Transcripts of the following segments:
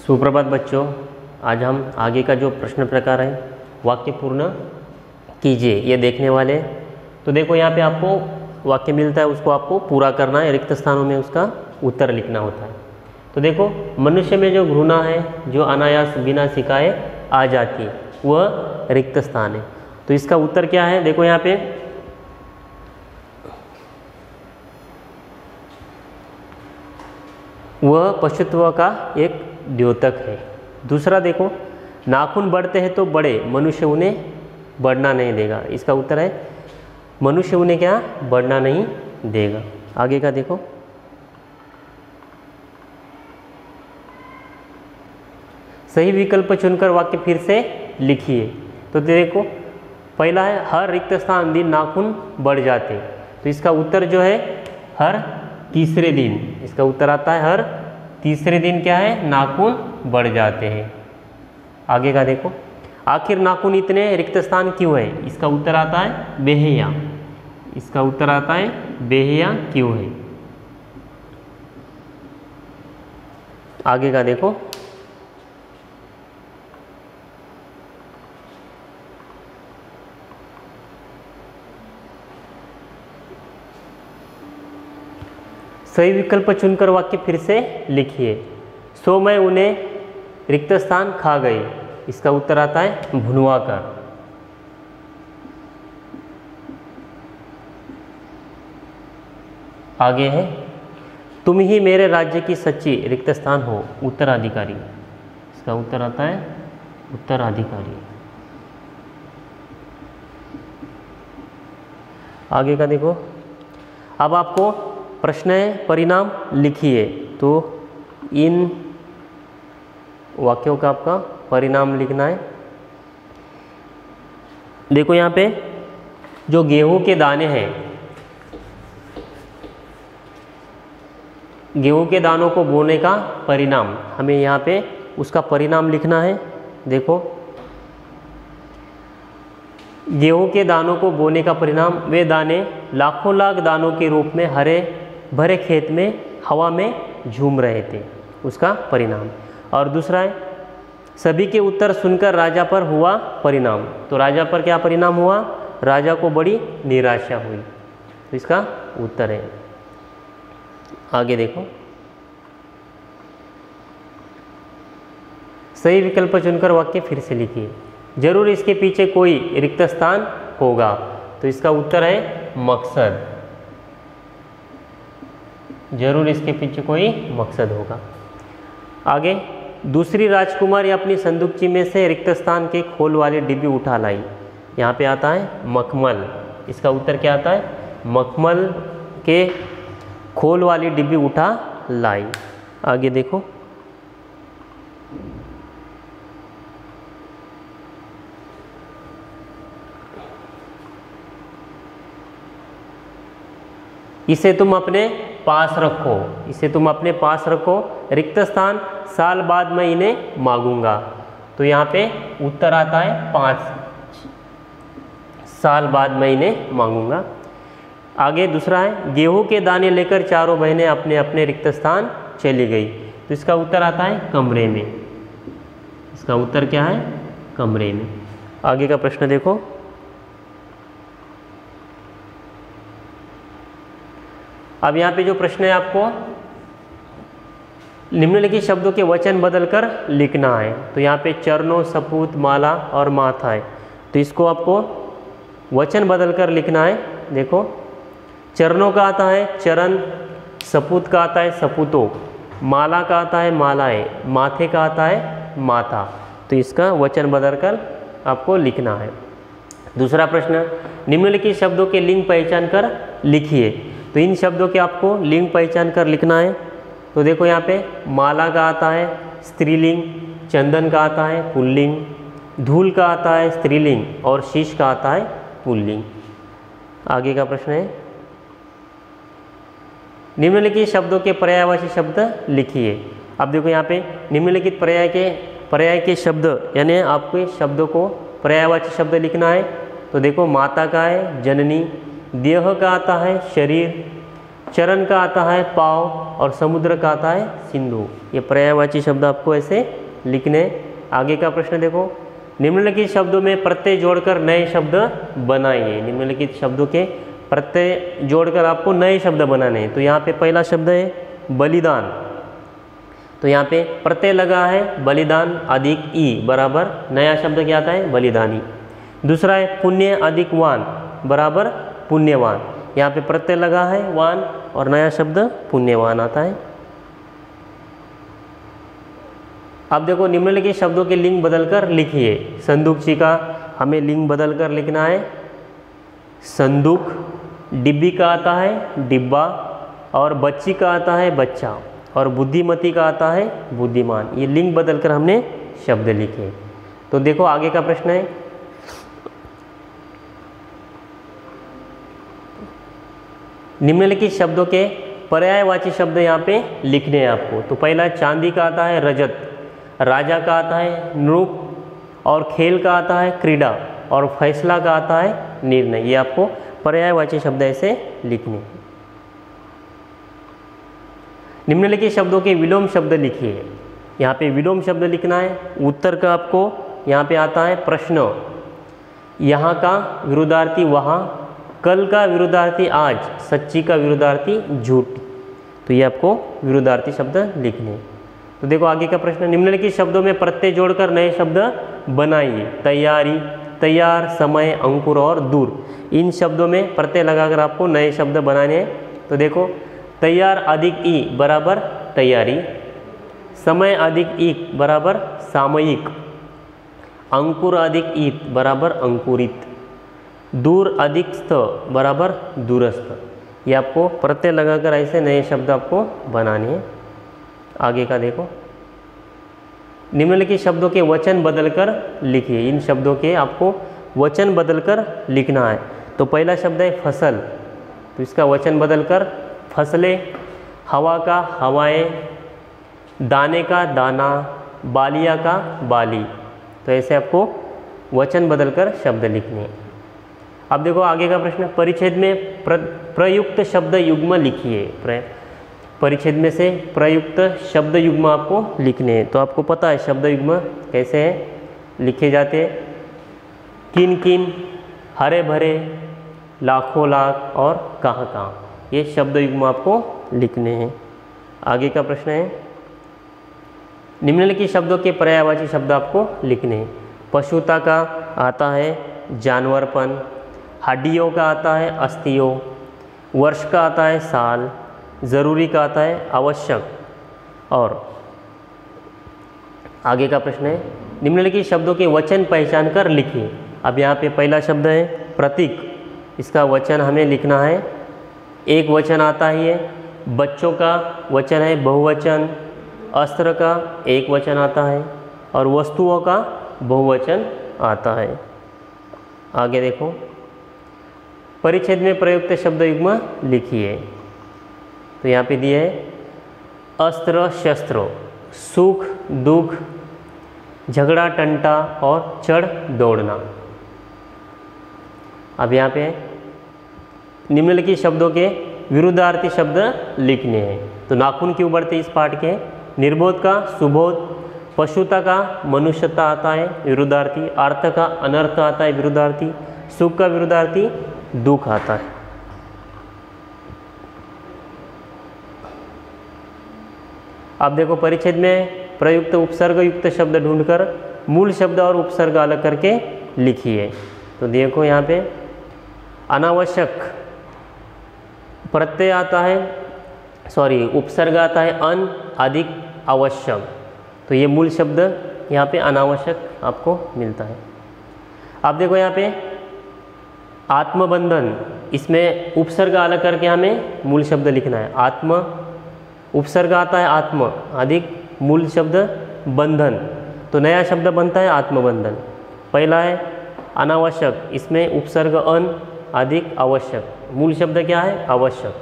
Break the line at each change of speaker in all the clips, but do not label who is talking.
सुप्रभात बच्चों, आज हम आगे का जो प्रश्न प्रकार है वाक्य पूर्ण कीजिए ये देखने वाले हैं। तो देखो यहाँ पे आपको वाक्य मिलता है, उसको आपको पूरा करना है, रिक्त स्थानों में उसका उत्तर लिखना होता है। तो देखो, मनुष्य में जो घृणा है जो अनायास बिना सिखाए आ जाती है वह रिक्त स्थान है। तो इसका उत्तर क्या है, देखो यहाँ पे वह पशुत्व का एक द्योतक है। दूसरा देखो, नाखून बढ़ते हैं तो बड़े, मनुष्य उन्हें बढ़ना नहीं देगा। इसका उत्तर है मनुष्य उन्हें क्या बढ़ना नहीं देगा। आगे का देखो, सही विकल्प चुनकर वाक्य फिर से लिखिए। तो देखो, पहला है हर रिक्त स्थान दिन नाखून बढ़ जाते। तो इसका उत्तर जो है हर तीसरे दिन, इसका उत्तर आता है हर तीसरे दिन क्या है, नाखून बढ़ जाते हैं। आगे का देखो, आखिर नाखून इतने रिक्त स्थान क्यों है। इसका उत्तर आता है बेहया। इसका उत्तर आता है बेहया क्यों है। आगे का देखो, सही विकल्प चुनकर वाक्य फिर से लिखिए। सो मैं उन्हें रिक्त स्थान खा गई। इसका उत्तर आता है भुनवा कर। आगे है तुम ही मेरे राज्य की सच्ची रिक्त स्थान हो, उत्तराधिकारी। इसका उत्तर आता है उत्तराधिकारी। आगे का देखो, अब आपको प्रश्न है परिणाम लिखिए। तो इन वाक्यों का आपका परिणाम लिखना है। देखो यहाँ पे जो गेहूं के दाने हैं, गेहूं के दानों को बोने का परिणाम, हमें यहाँ पे उसका परिणाम लिखना है। देखो, गेहूं के दानों को बोने का परिणाम, वे दाने लाखों लाख दानों के रूप में हरे भरे खेत में हवा में झूम रहे थे, उसका परिणाम। और दूसरा है सभी के उत्तर सुनकर राजा पर हुआ परिणाम। तो राजा पर क्या परिणाम हुआ, राजा को बड़ी निराशा हुई। तो इसका उत्तर है। आगे देखो, सही विकल्प चुनकर वाक्य फिर से लिखिए। जरूर इसके पीछे कोई रिक्त स्थान होगा। तो इसका उत्तर है मकसद। जरूर इसके पीछे कोई मकसद होगा। आगे, दूसरी राजकुमारी अपनी संदूकची में से रिक्त स्थान के खोल वाली डिब्बी उठा लाई। यहाँ पे आता है मखमल। इसका उत्तर क्या आता है, मखमल के खोल वाली डिब्बी उठा लाई। आगे देखो, इसे तुम अपने पास रखो। इसे तुम अपने पास रखो, रिक्त स्थान साल बाद मैं इन्हें मांगूंगा। तो यहाँ पे उत्तर आता है 5 साल बाद मैं इन्हें मांगूंगा। आगे दूसरा है गेहूं के दाने लेकर चारों बहनें अपने अपने रिक्त स्थान चली गई। तो इसका उत्तर आता है कमरे में। इसका उत्तर क्या है, कमरे में। आगे का प्रश्न देखो, अब यहाँ पे जो प्रश्न है आपको निम्नलिखित शब्दों के वचन बदलकर लिखना है। तो यहाँ पे चरणों, सपूत, माला और माथा है। तो इसको आपको वचन बदलकर लिखना है। देखो, चरणों का आता है चरण, सपूत का आता है सपूतों, माला का आता है मालाएं, माथे का आता है माथा। तो इसका वचन बदलकर आपको लिखना है। दूसरा प्रश्न, निम्नलिखित शब्दों के लिंग पहचान कर लिखिए। तो इन शब्दों के आपको लिंग पहचान कर लिखना है। तो देखो, यहाँ पे माला का आता है स्त्रीलिंग, चंदन का आता है पुल्लिंग, धूल का आता है स्त्रीलिंग और शीश का आता है पुल्लिंग। आगे का प्रश्न है निम्नलिखित शब्दों के पर्यायवाची शब्द लिखिए। अब देखो, यहाँ पे निम्नलिखित पर्याय के शब्द, यानी आपके शब्दों को पर्यायवाची शब्द लिखना है। तो देखो, माता का है जननी, देह का आता है शरीर, चरण का आता है पाव और समुद्र का आता है सिंधु। ये पर्यायवाची शब्द आपको ऐसे लिखने। आगे का प्रश्न देखो, निम्नलिखित शब्दों में प्रत्यय जोड़कर नए शब्द बनाइए। निम्नलिखित शब्दों के प्रत्यय जोड़कर आपको नए शब्द बनाने हैं। तो यहाँ पे पहला शब्द है बलिदान, तो यहाँ पे प्रत्यय लगा है बलिदान अधिक ई बराबर नया शब्द क्या आता है बलिदानी। दूसरा है पुण्य अधिक वान बराबर पुण्यवान, यहाँ पे प्रत्यय लगा है वान और नया शब्द पुण्यवान आता है। अब देखो निम्नलिखित शब्दों के लिंग बदलकर लिखिए। संदूकची का हमें लिंग बदलकर लिखना है संदूक, डिब्बी का आता है डिब्बा और बच्ची का आता है बच्चा और बुद्धिमती का आता है बुद्धिमान। ये लिंग बदलकर हमने शब्द लिखे। तो देखो आगे का प्रश्न है, निम्नलिखित शब्दों के पर्यायवाची शब्द यहाँ पे लिखने हैं आपको। तो पहला चांदी का आता है रजत, राजा का आता है नृप और खेल का आता है क्रीड़ा और फैसला का आता है निर्णय। ये आपको पर्यायवाची शब्द ऐसे लिखने। निम्नलिखित शब्दों के विलोम शब्द लिखिए। यहाँ पे विलोम शब्द लिखना है। उत्तर का आपको यहाँ पे आता है प्रश्न, यहाँ का विरुद्धार्थी वहाँ, कल का विरुद्धार्थी आज, सच्ची का विरुद्धार्थी झूठ। तो ये आपको विरुद्धार्थी शब्द लिखने। तो देखो आगे का प्रश्न, निम्नलिखित शब्दों में प्रत्यय जोड़कर नए शब्द बनाइए। तैयारी, तैयार, समय, अंकुर और दूर। इन शब्दों में प्रत्यय लगाकर आपको नए शब्द बनाने हैं। तो देखो तैयार अधिक ई बराबर तैयारी, समय अधिक ईक बराबर सामयिक, अंकुर अधिक ईत बराबर अंकुरित, दूर अधिक स्थ बराबर दूरस्थ। ये आपको प्रत्यय लगाकर ऐसे नए शब्द आपको बनाने हैं। आगे का देखो, निम्नलिखित शब्दों के वचन बदलकर लिखिए। इन शब्दों के आपको वचन बदलकर लिखना है। तो पहला शब्द है फसल, तो इसका वचन बदलकर फसलें, हवा का हवाएं, दाने का दाना, बालिया का बाली। तो ऐसे आपको वचन बदलकर शब्द लिखने हैं। अब देखो आगे का प्रश्न, परिच्छेद में प्रयुक्त शब्द युग्म लिखिए। परिच्छेद में से प्रयुक्त शब्द युग्म आपको लिखने हैं। तो आपको पता है शब्द युग्म कैसे हैं लिखे जाते हैं, किन किन, हरे भरे, लाखों लाख और कहाँ कहाँ। ये शब्द युग्म आपको लिखने हैं। आगे का प्रश्न है, निम्नलिखित शब्दों के पर्यायवाची शब्द आपको लिखने हैं। पशुता का आता है जानवरपन, हड्डियों का आता है अस्थियों, वर्ष का आता है साल, ज़रूरी का आता है आवश्यक। और आगे का प्रश्न है, निम्नलिखित शब्दों के वचन पहचान कर लिखिए। अब यहाँ पे पहला शब्द है प्रतीक, इसका वचन हमें लिखना है। एक वचन आता है, बच्चों का वचन है बहुवचन, अस्त्र का एक वचन आता है और वस्तुओं का बहुवचन आता है। आगे देखो, परिच्छेद में प्रयुक्त शब्द युग्म लिखिए। तो यहाँ पे दिए है अस्त्र शस्त्र, सुख दुख, झगड़ा टंटा और चढ़ दौड़ना। अब यहाँ पे निम्नलिखित शब्दों के विरुद्धार्थी शब्द लिखने हैं। तो नाखून क्यों बढ़ते इस पाठ के, निर्बोध का सुबोध, पशुता का मनुष्यता आता है विरुद्धार्थी, अर्थ का अनर्थ आता है विरुद्धार्थी, सुख का विरुद्धार्थी दुख आता है। आप देखो परिच्छेद में प्रयुक्त उपसर्ग युक्त शब्द ढूंढकर मूल शब्द और उपसर्ग अलग करके लिखिए। तो देखो यहाँ पे अनावश्यक प्रत्यय आता है, उपसर्ग आता है अन अधिक आवश्यक। तो ये मूल शब्द यहाँ पे अनावश्यक आपको मिलता है। आप देखो यहाँ पे आत्मबंधन, इसमें उपसर्ग अलग करके हमें मूल शब्द लिखना है। आत्म उपसर्ग आता है आत्म अधिक मूल शब्द बंधन, तो नया शब्द बनता है आत्मबंधन। पहला है अनावश्यक, इसमें उपसर्ग अन अधिक आवश्यक, मूल शब्द क्या है आवश्यक,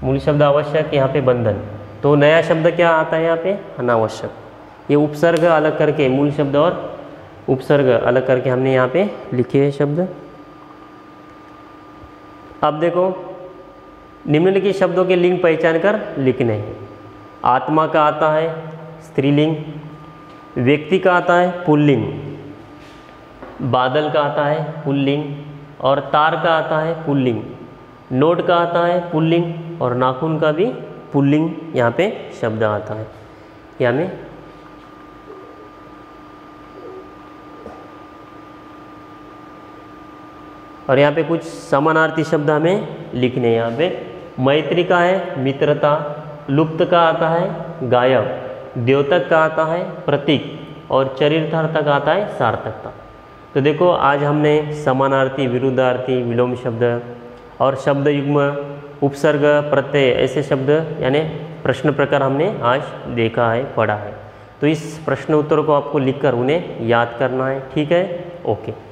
मूल शब्द आवश्यक, यहाँ पे बंधन। तो नया शब्द क्या आता है यहाँ पे अनावश्यक। ये उपसर्ग अलग करके मूल शब्द और उपसर्ग अलग करके हमने यहाँ पे लिखे हैं शब्द। अब देखो निम्नलिखित शब्दों के लिंग पहचान कर लिखने हैं। आत्मा का आता है स्त्रीलिंग, व्यक्ति का आता है पुल्लिंग, बादल का आता है पुल्लिंग, और तार का आता है पुल्लिंग, नोट का आता है पुल्लिंग, और नाखून का भी पुल्लिंग यहाँ पे शब्द आता है। यहाँ में और यहाँ पे कुछ समानार्थी शब्द हमें लिखने हैं। यहाँ पे मैत्री का है मित्रता, लुप्त का आता है गायब, द्योतक का आता है प्रतीक, और चरितार्थक आता है सार्थकता। तो देखो आज हमने समानार्थी, विरुद्धार्थी, विलोम शब्द और शब्द युग्म, उपसर्ग, प्रत्यय ऐसे शब्द यानी प्रश्न प्रकार हमने आज देखा है, पढ़ा है। तो इस प्रश्न उत्तर को आपको लिखकर उन्हें याद करना है। ठीक है, ओके।